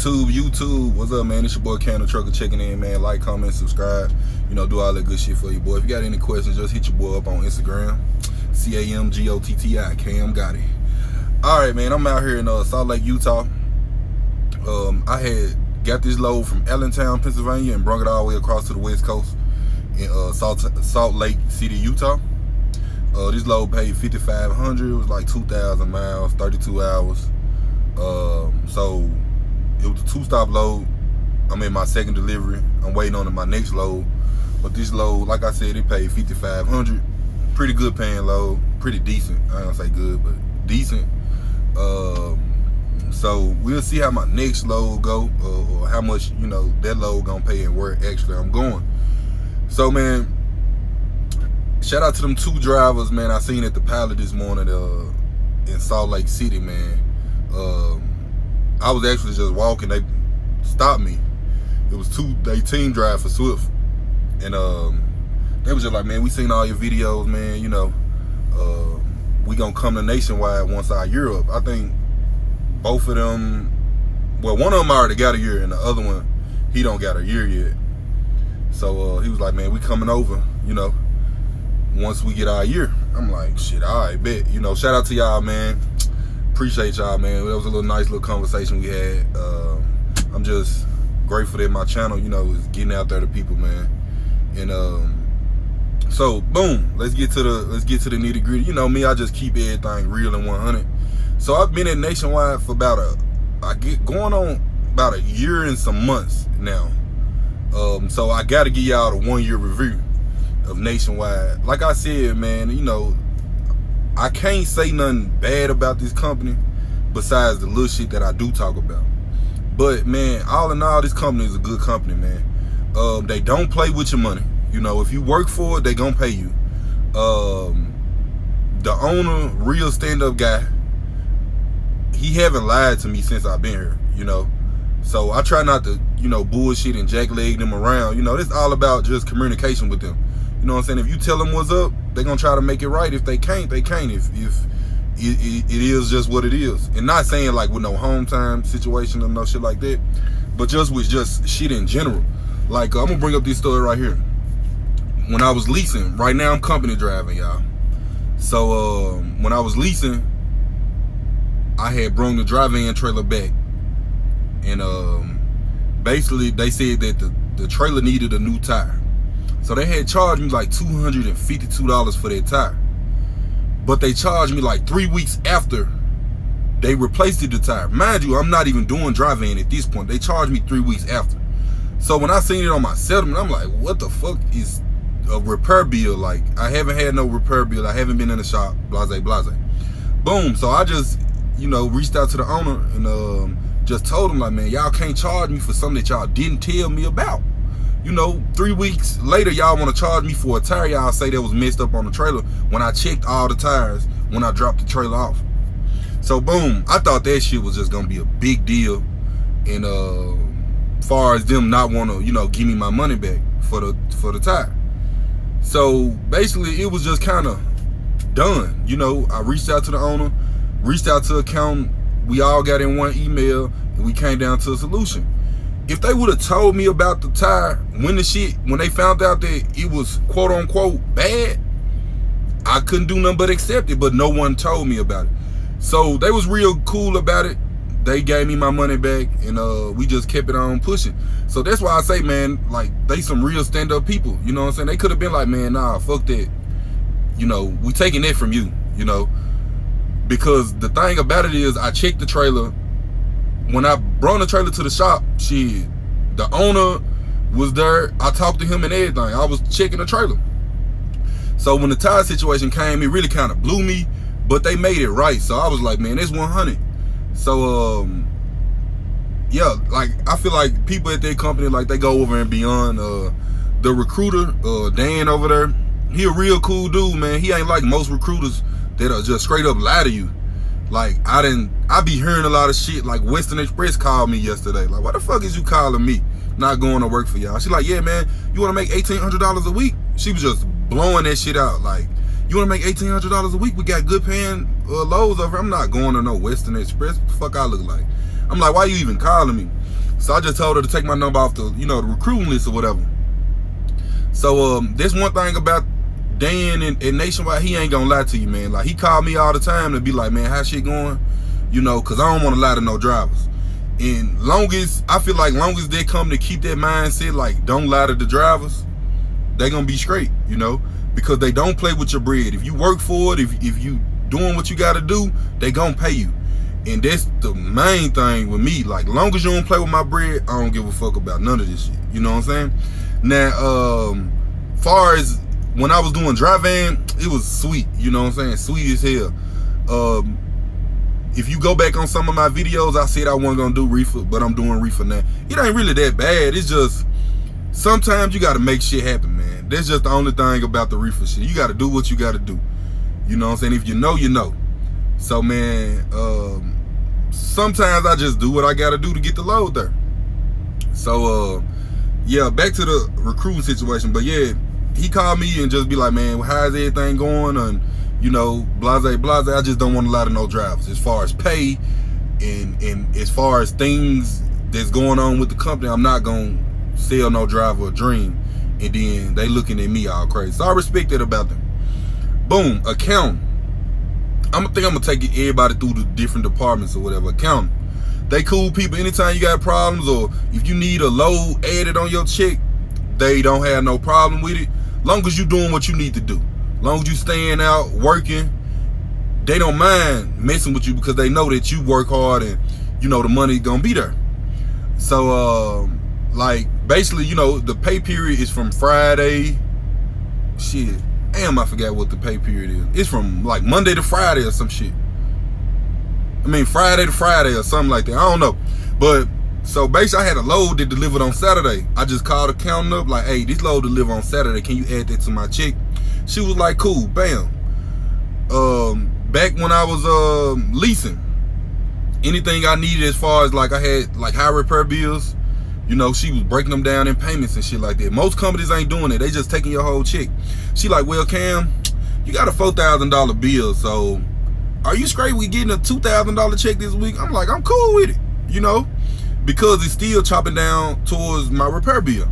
YouTube, what's up, man? It's your boy Cam the Trucker checking in, man. Like, comment, subscribe, do all that good shit for you, boy. If you got any questions, just hit your boy up on Instagram, CAMGOTTI, Cam got it. All right, man, I'm out here in Salt Lake, Utah. I had got this load from Allentown, Pennsylvania, and brought it all the way across to the West Coast in Salt Lake City, Utah. This load paid $5,500. It was like 2,000 miles, 32 hours. So it was a two-stop load. I'm in my second delivery. I'm waiting on my next load. But this load, like I said, it paid $5,500. Pretty good paying load. Pretty decent. I don't say good, but decent. So we'll see how my next load go, or how much that load gonna pay and where actually I'm going. So, man, shout out to them two drivers, man. I seen at the pilot this morning in Salt Lake City, man. I was actually just walking. They stopped me. It was they team drive for Swift, and they was just like, man, we seen all your videos, man. We gonna come to Nationwide once our year up. I think both of them, well, one of them already got a year, and the other one, he don't got a year yet. So he was like, man, we coming over, once we get our year. I'm like, shit, all right, bet. Shout out to y'all, man. Appreciate y'all, man. That was a nice little conversation we had. I'm just grateful that my channel, is getting out there to people, man. And so boom, let's get to the nitty gritty. Me, I just keep everything real and 100. So I've been at Nationwide for going on about a year and some months now. So I got to give y'all the 1 year review of Nationwide. Like I said, man, I can't say nothing bad about this company besides the little shit that I do talk about. But, man, all in all, this company is a good company, man. They don't play with your money. If you work for it, they gonna pay you. The owner, real stand-up guy, he haven't lied to me since I've been here, So I try not to, bullshit and jackleg them around. It's all about just communication with them. You know what I'm saying? If you tell them what's up, they're going to try to make it right. If they can't, they can't. If it is just what it is. And not saying like with no home time situation or no shit like that, but just with just shit in general. Like, I'm going to bring up this story right here. When I was leasing, right now I'm company driving, y'all. So when I was leasing, I had brought the drive-in trailer back. And basically they said that the trailer needed a new tire. So they had charged me like $252 for that tire. But they charged me like 3 weeks after they replaced the tire. Mind you, I'm not even doing drive-in at this point. They charged me 3 weeks after. So when I seen it on my settlement, I'm like, what the fuck is a repair bill? Like, I haven't had no repair bill. I haven't been in the shop, blase, blase. Boom. So I just, reached out to the owner and just told him, like, man, y'all can't charge me for something that y'all didn't tell me about. 3 weeks later, y'all want to charge me for a tire y'all say that was messed up on the trailer when I checked all the tires when I dropped the trailer off. So boom, I thought that shit was just gonna be a big deal. And far as them not want to, give me my money back for the tire. So basically, it was just kind of done. I reached out to the owner, reached out to accountant. We all got in one email, and we came down to a solution. If they would have told me about the tire when they found out that it was quote unquote bad, I couldn't do nothing but accept it. But no one told me about it. So they was real cool about it. They gave me my money back, and we just kept it on pushing. So that's why I say, man, like, they some real stand-up people. You know what I'm saying? They could have been like, man, nah, fuck that. We taking that from you, Because the thing about it is, I checked the trailer. When I brought the trailer to the shop, the owner was there. I talked to him and everything. I was checking the trailer. So when the tire situation came, it really kind of blew me, but they made it right. So I was like, man, it's 100. So, yeah, like, I feel like people at that company, like, they go over and beyond. The recruiter, Dan over there, he a real cool dude, man. He ain't like most recruiters that are just straight up lie to you. Like, I be hearing a lot of shit. Like, Western Express called me yesterday. Like, why the fuck is you calling me? Not going to work for y'all. She like, yeah, man, you want to make $1,800 a week? She was just blowing that shit out. Like, you want to make $1,800 a week? We got good paying loads over. I'm not going to no Western Express. What the fuck I look like? I'm like, why you even calling me? So I just told her to take my number off the, you know, the recruiting list or whatever. So there's one thing about Dan and Nationwide, he ain't gonna lie to you, man. Like, he called me all the time to be like, man, how shit going? You know, cause I don't want to lie to no drivers. And I feel like long as they come to keep that mindset, like, don't lie to the drivers, they gonna be straight, you know, because they don't play with your bread. If you work for it, if you doing what you gotta do, they gonna pay you. And that's the main thing with me. Like, long as you don't play with my bread, I don't give a fuck about none of this shit. You know what I'm saying? Now, far as when I was doing dry van, it was sweet. You know what I'm saying? Sweet as hell. If you go back on some of my videos, I said I wasn't gonna do reefer, but I'm doing reefer now. It ain't really that bad. It's just sometimes you gotta make shit happen, man. That's just the only thing about the reefer shit. You gotta do what you gotta do. You know what I'm saying? If you know, you know. So, man, sometimes I just do what I gotta do to get the load there. So, yeah, back to the recruiting situation. But yeah, he called me and just be like, man, how's everything going? And, you know, blase, blase. I just don't want to lie to no drivers as far as pay and as far as things that's going on with the company. I'm not gonna sell no driver a dream and then they looking at me all crazy. So I respect that about them. Boom, accounting. I'm gonna take everybody through the different departments or whatever. Accounting, they cool people. Anytime you got problems or if you need a load added on your check, they don't have no problem with it. Long as you doing what you need to do. Long as you staying out working, they don't mind messing with you because they know that you work hard and you know the money gonna be there. So like basically, you know, the pay period is from Friday. Shit. Damn, I forgot what the pay period is. It's from like Monday to Friday or some shit. I mean, Friday to Friday or something like that. I don't know. But, so basically I had a load that delivered on Saturday. I just called the accountant up like, hey, this load delivered on Saturday. Can you add that to my check? She was like, cool, bam. Back when I was leasing, anything I needed as far as like I had like high repair bills, you know, she was breaking them down in payments and shit like that. Most companies ain't doing it. They just taking your whole check. She like, well, Cam, you got a $4,000 bill, so are you straight with getting a $2,000 check this week? I'm like, I'm cool with it, you know, because it's still chopping down towards my repair bill.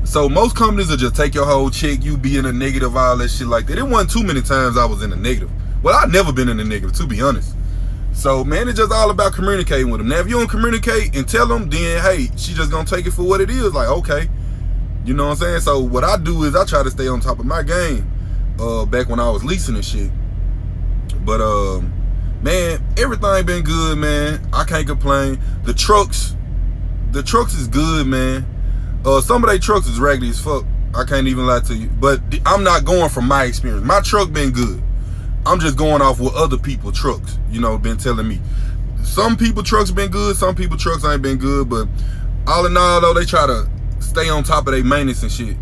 So most companies will just take your whole check, you be in a negative, all that shit like that. It wasn't too many times I was in a negative. Well, I've never been in a negative, to be honest. So, man, it's just all about communicating with them. Now, if you don't communicate and tell them, then, hey, she just gonna take it for what it is. Like, okay. You know what I'm saying? So, what I do is I try to stay on top of my game back when I was leasing and shit. But, man, everything been good, man. I can't complain. The trucks is good, man. Some of they trucks is raggedy as fuck. I can't even lie to you. But I'm not going from my experience. My truck been good. I'm just going off what other people trucks, you know, been telling me. Some people trucks been good, some people trucks ain't been good, but all in all though, they try to stay on top of their maintenance and shit.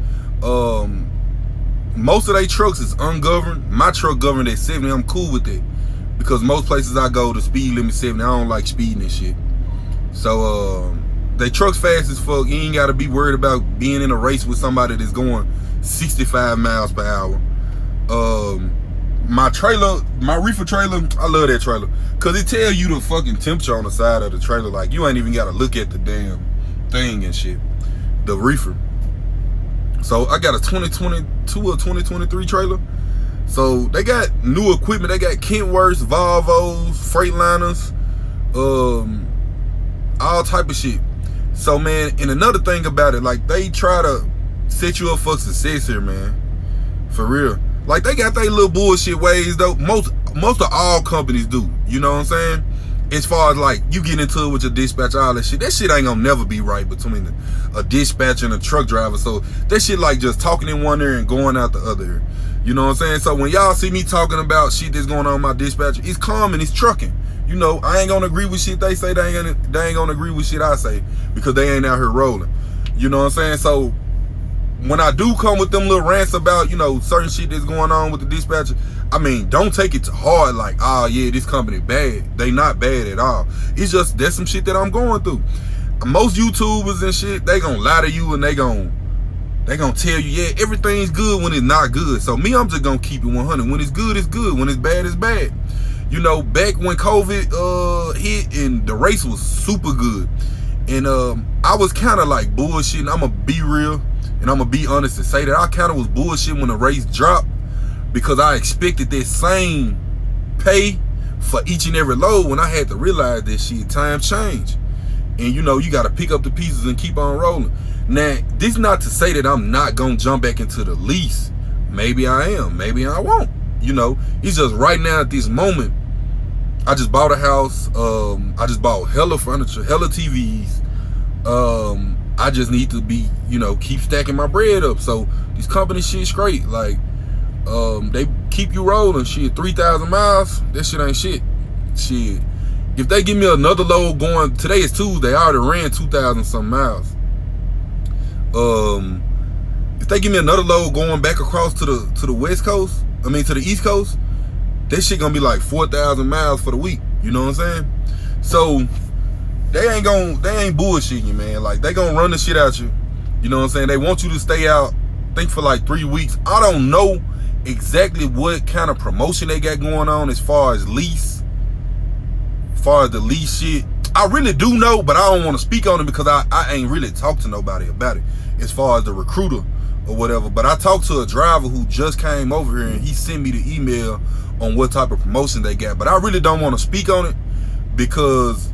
Most of their trucks is ungoverned. My truck governed at 70. I'm cool with it because most places I go, the speed limit 70. I don't like speeding and shit. So they trucks fast as fuck. You ain't got to be worried about being in a race with somebody that's going 65 miles per hour. My trailer, my reefer trailer, I love that trailer because it tell you the fucking temperature on the side of the trailer. Like, you ain't even got to look at the damn thing and shit. The reefer. So I got a 2022 or 2023 trailer. So they got new equipment. They got Kentworths, Volvos, Freightliners, all type of shit. So, man, and another thing about it, like, they try to set you up for success here, man. For real. Like, they got their little bullshit ways, though. Most of all companies do. You know what I'm saying? As far as, like, you get into it with your dispatcher, all that shit. That shit ain't gonna never be right between a dispatcher and a truck driver. So, that shit like just talking in one ear and going out the other ear. You know what I'm saying? So, when y'all see me talking about shit that's going on with my dispatcher, it's calm and it's trucking. You know, I ain't gonna agree with shit they say. They ain't gonna agree with shit I say because they ain't out here rolling. You know what I'm saying? So, when I do come with them little rants about, you know, certain shit that's going on with the dispatcher, I mean, don't take it to heart like, oh yeah, this company bad. They not bad at all. It's just, that's some shit that I'm going through. Most YouTubers and shit, they gonna lie to you and they gonna tell you, yeah, everything's good when it's not good. So me, I'm just gonna keep it 100. When it's good, it's good. When it's bad, it's bad. You know, back when COVID hit and the race was super good, And I was kind of like bullshitting. I'm going to be real and I'm going to be honest and say that I kind of was bullshitting when the rates dropped, because I expected that same pay for each and every load, when I had to realize that shit, time change. And you got to pick up the pieces and keep on rolling. Now, this is not to say that I'm not going to jump back into the lease. Maybe I am, maybe I won't. It's just right now at this moment, I just bought a house. I just bought hella furniture, hella TVs. I just need to be, keep stacking my bread up. So these company shit's great. Like, they keep you rolling. Shit, 3,000 miles, that shit ain't shit. Shit, if they give me another load going, today is Tuesday, I already ran 2,000 some miles. If they give me another load going back across to the west coast, to the east coast, that shit gonna be like 4,000 miles for the week. You know what I'm saying? So they ain't bullshitting you, man. Like, they gonna run the shit out you. You know what I'm saying? They want you to stay out, I think, for like 3 weeks. I don't know exactly what kind of promotion they got going on as far as lease, as far as the lease shit. I really do know, but I don't want to speak on it because I ain't really talked to nobody about it as far as the recruiter or whatever. But I talked to a driver who just came over here and he sent me the email on what type of promotion they got. But I really don't want to speak on it because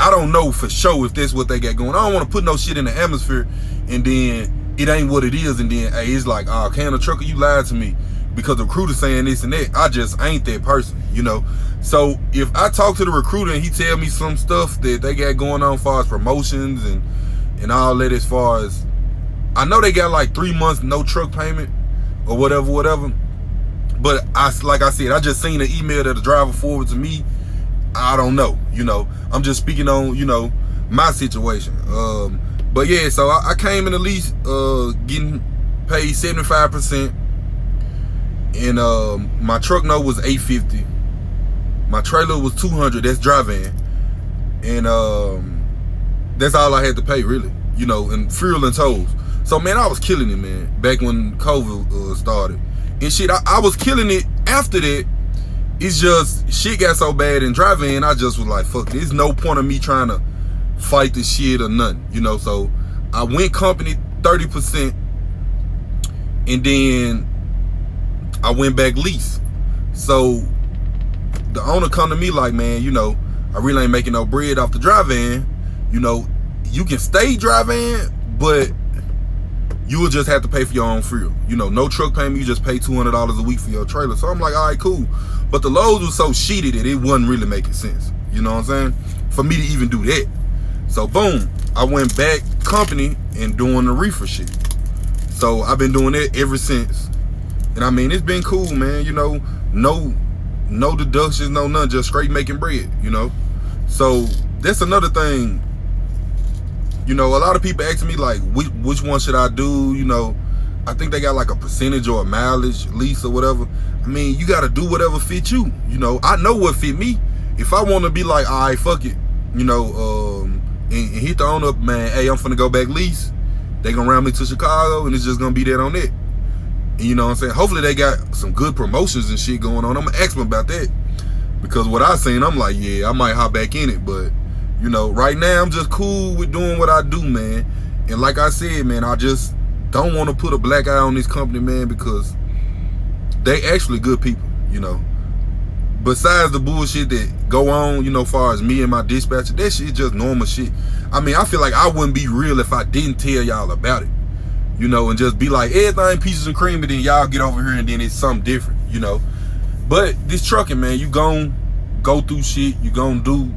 I don't know for sure if that's what they got going on. I don't want to put no shit in the atmosphere and then it ain't what it is, and then, hey, it's like, oh, can a trucker, you lied to me because the recruiter saying this and that. I just ain't that person, So if I talk to the recruiter and he tell me some stuff that they got going on as far as promotions and all that, as far as, I know they got like 3 months no truck payment or whatever. But like I said, I just seen the email that the driver forwarded to me. I don't know, I'm just speaking on, my situation. But yeah, so I came in the lease, getting paid 75%. And my truck note was $850. My trailer was $200. That's drive-in. And that's all I had to pay, really. And fuel and tolls. So, man, I was killing it, man, back when COVID started. And shit, I was killing it after that. It's just, shit got so bad in drive-in, I just was like, fuck, there's no point of me trying to fight the shit or nothing, So I went company 30%. And then I went back lease. So the owner come to me like, man, I really ain't making no bread off the drive-in. You can stay drive-in, but you will just have to pay for your own fuel. No truck payment, you just pay $200 a week for your trailer. So I'm like, all right, cool. But the loads was so shitty that it wasn't really making sense. You know what I'm saying? For me to even do that. So boom, I went back company and doing the reefer shit. So I've been doing that ever since. And it's been cool, man. No deductions, no none, just straight making bread, So that's another thing. A lot of people ask me like, which one should I do? I think they got like a percentage or a mileage lease or whatever. You got to do whatever fit you. I know what fit me. If I want to be like, all right, fuck it, and hit the owner up, man, hey, I'm finna go back lease. They gonna round me to Chicago and it's just gonna be that on it. And you know what I'm saying? Hopefully they got some good promotions and shit going on. I'm gonna ask them about that. Because what I seen, I'm like, yeah, I might hop back in it. But, right now I'm just cool with doing what I do, man. And like I said, man, I just don't want to put a black eye on this company, man, because they actually good people, Besides the bullshit that go on, far as me and my dispatcher, that shit just normal shit. I feel like I wouldn't be real if I didn't tell y'all about it, and just be like, everything peaches and cream, and then y'all get over here and then it's something different, But this trucking, man, you gon' go through shit, you gon' do,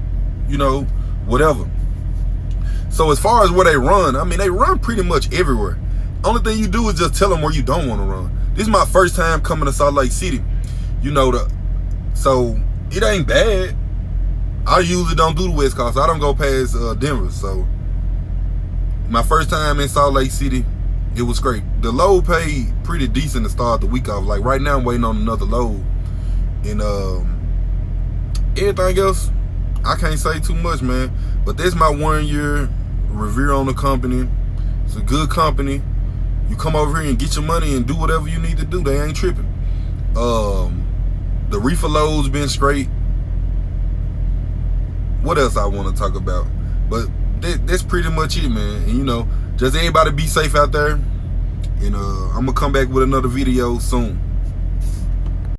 whatever. So as far as where they run, they run pretty much everywhere. Only thing you do is just tell them where you don't want to run. This is my first time coming to Salt Lake City, so it ain't bad. I usually don't do the West Coast. I don't go past Denver. So my first time in Salt Lake City, it was great. The load paid pretty decent to start the week off. Like right now I'm waiting on another load. And everything else, I can't say too much, man. But that's my 1 year review on the company. It's a good company. You come over here and get your money and do whatever you need to do. They ain't tripping. The reefer loads been straight. What else I want to talk about? But that's pretty much it, man. And you know, just everybody be safe out there. And I'm gonna come back with another video soon.